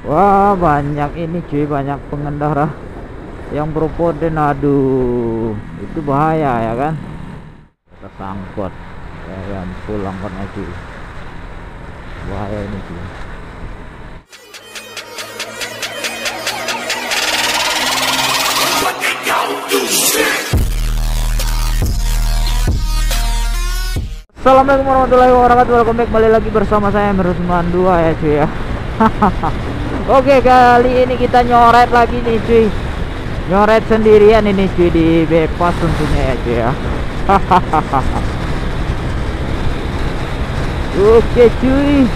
Wah, banyak ini cuy, banyak pengendara yang berpoten. Aduh, itu bahaya ya kan, tersangkut ya kan, pulang kan cuy, bahaya ini cuy. Assalamualaikum warahmatullahi wabarakatuh. Welcome back, kembali lagi bersama saya Emir 92 ya cuy ya. Oke, kali ini kita nyoret lagi nih cuy, nyoret sendirian ini cuy, di bebas tentunya ya cuy ya. Oke cuy,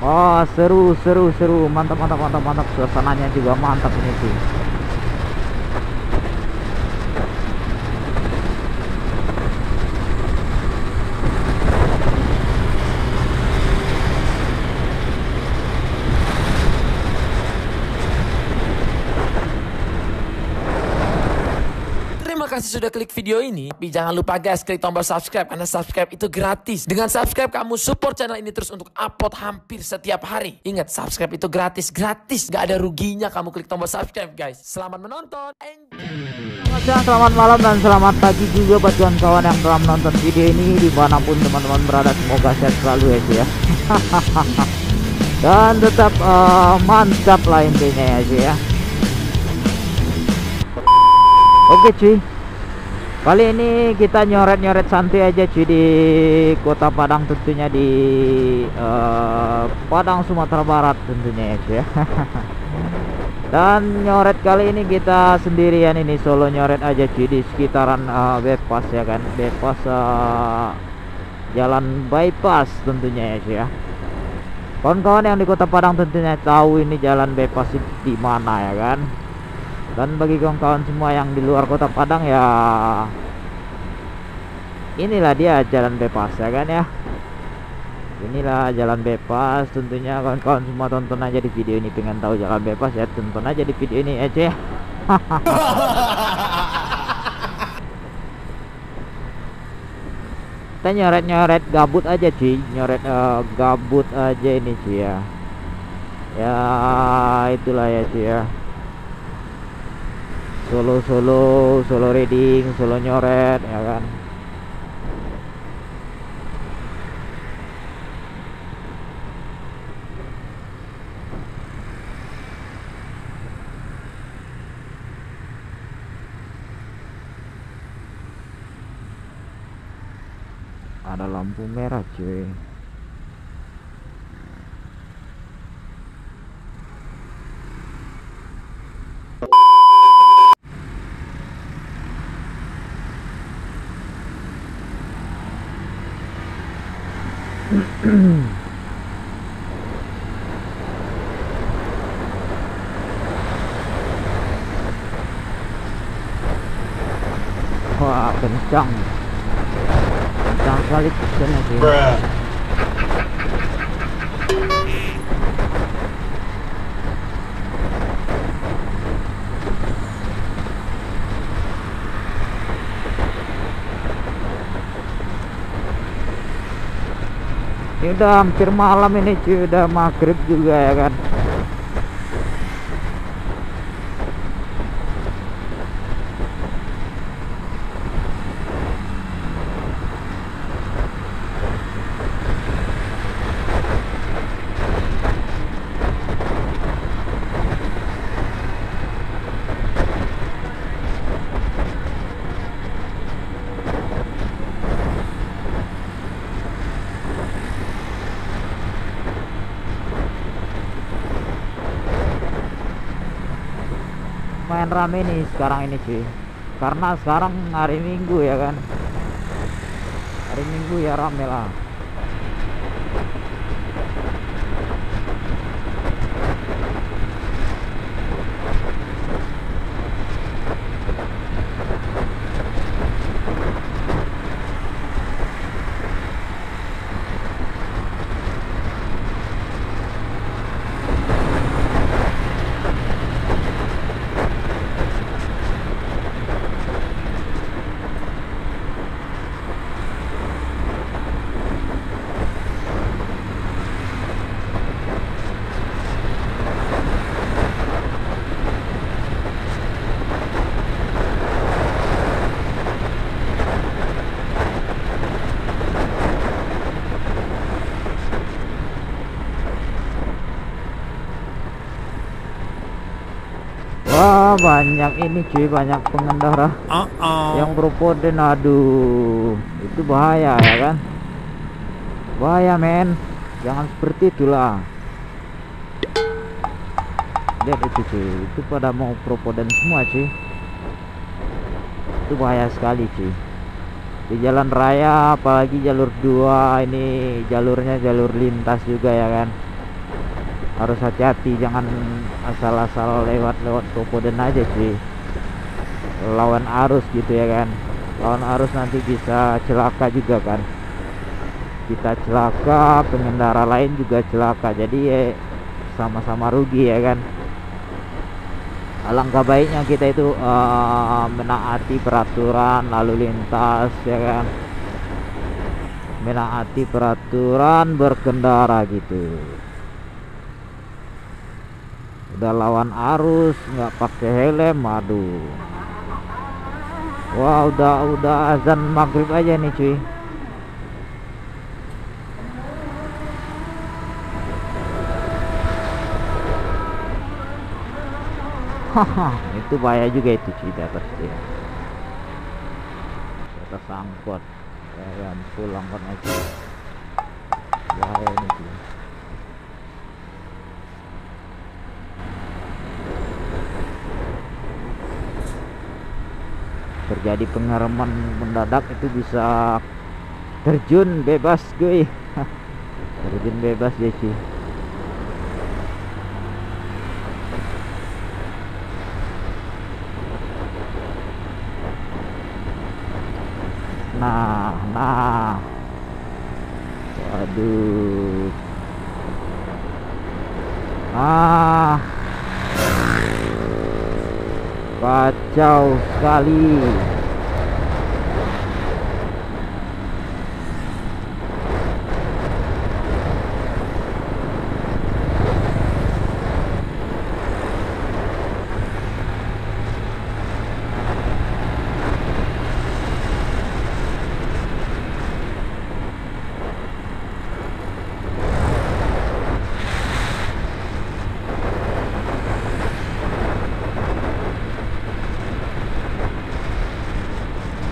oh seru, mantap, suasananya juga mantap ini cuy. Terima kasih sudah klik video ini. Tapi jangan lupa guys, klik tombol subscribe, karena subscribe itu gratis. Dengan subscribe kamu support channel ini terus untuk upload hampir setiap hari. Ingat, subscribe itu gratis. Gak ada ruginya kamu klik tombol subscribe guys. Selamat menonton. Selamat siang, selamat malam, dan selamat pagi juga buat kawan-kawan yang telah menonton video ini dimanapun teman-teman berada. Semoga sehat selalu ya cuy ya. Dan tetap mantap lah intinya ya cuy ya. Oke cuy, kali ini kita nyoret-nyoret santai aja cuy di Kota Padang, tentunya di Padang, Sumatera Barat tentunya ya cuy ya. Dan nyoret kali ini kita sendirian, ini solo nyoret aja cuy di sekitaran bypass ya kan, bypass jalan bypass tentunya ya cuy ya. Kawan-kawan yang di Kota Padang tentunya tahu ini jalan bypass di mana ya kan. Dan bagi kawan-kawan semua yang di luar Kota Padang ya, inilah dia jalan bebas ya kan ya. Inilah jalan bebas tentunya, kawan-kawan semua tonton aja di video ini. Pengen tahu jalan bebas ya, tonton aja di video ini aja ya. Kita nyoret-nyoret gabut aja cuy, nyoret gabut aja ini cuy ya. Ya itulah ya cuy ya. Solo reading, solo nyoret ya kan. Ada lampu merah cuy. Wah, kencang sekali kesannya sih. Ini udah hampir malam ini cuy, udah maghrib juga ya kan. Main rame nih sekarang ini cuy, karena sekarang hari Minggu ya kan, hari Minggu ya rame lah. Wah, banyak ini cuy, banyak pengendara yang propoden. Aduh, itu bahaya ya kan, bahaya men, jangan seperti itulah. Lihat itu cuy, itu pada mau propoden semua cuy, itu bahaya sekali cuy. Di jalan raya apalagi jalur 2 ini, jalurnya jalur lintas juga ya kan, harus hati-hati, jangan asal-asal lewat propoden aja cuy, lawan arus gitu ya kan, lawan arus nanti bisa celaka juga kan, kita celaka, pengendara lain juga celaka, jadi sama-sama rugi ya kan. Alangkah baiknya kita itu menaati peraturan lalu lintas ya kan, menaati peraturan berkendara gitu. Udah lawan arus nggak pakai helm, aduh. Wah, udah azan maghrib aja nih cuy. Haha, itu bahaya juga itu cuy, di atas dia, di atas angkot ya kan, full angkot aja, bahaya ini cuy. Terjadi pengereman mendadak itu bisa terjun bebas cuy. Terjun bebas ya cuy. Nah waduh, kacau sekali.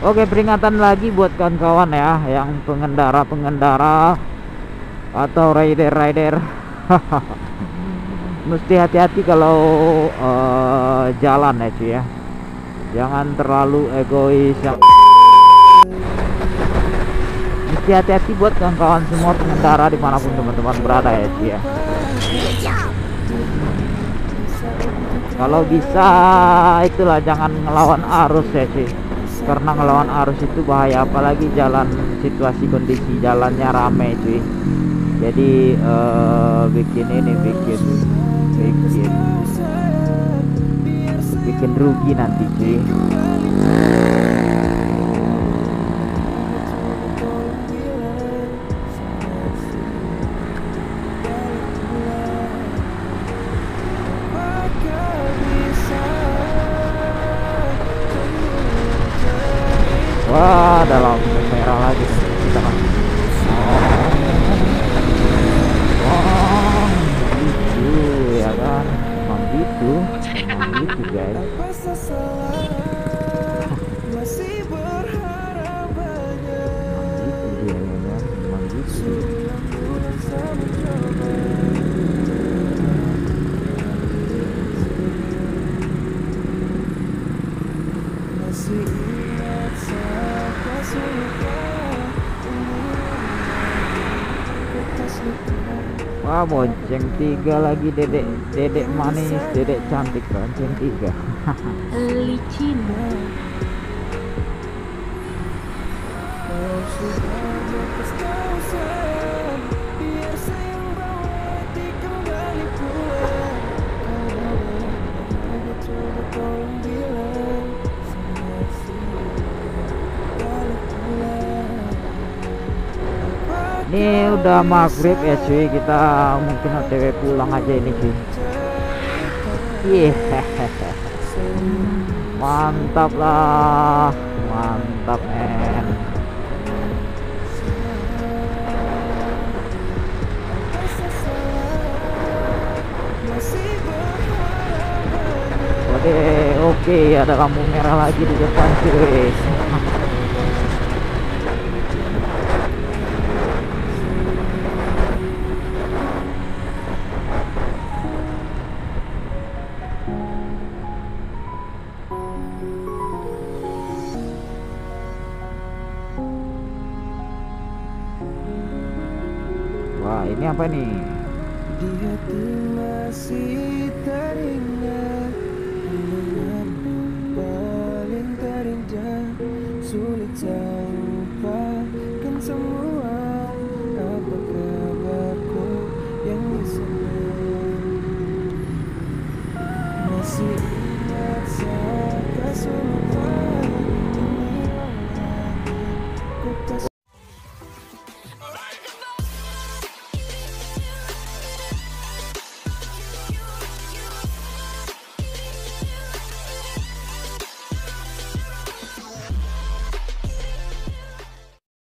Oke, peringatan lagi buat kawan-kawan ya, yang pengendara-pengendara atau rider-rider. Mesti hati-hati kalau jalan ya cuy ya, jangan terlalu egois ya. Mesti hati-hati buat kawan-kawan semua pengendara dimanapun teman-teman berada ya cuy ya. Kalau bisa itulah, jangan ngelawan arus ya cuy, karena ngelawan arus itu bahaya, apalagi jalan, situasi kondisi jalannya rame cuy. Jadi bikin rugi nanti cuy. Wah, ada lampu merah lagi kita kan. Wah, gitu ya kan, emang gitu guys. Emang gitu dia ya kan, emang gitu. Wah, bonceng 3 lagi, dedek manis, dedek cantik, bonceng 3. Licina. Ini udah maghrib ya cuy, kita mungkin OTW pulang aja ini cuy. Mantap lah, mantap men. Oke, ada lampu merah lagi di depan cuy. Wah, ini apa nih? Di hati masih teringat kenanganmu paling terindah. Sulit saya lupakan semua. Apa kabarku yang di sana? Masih ingat saat kasih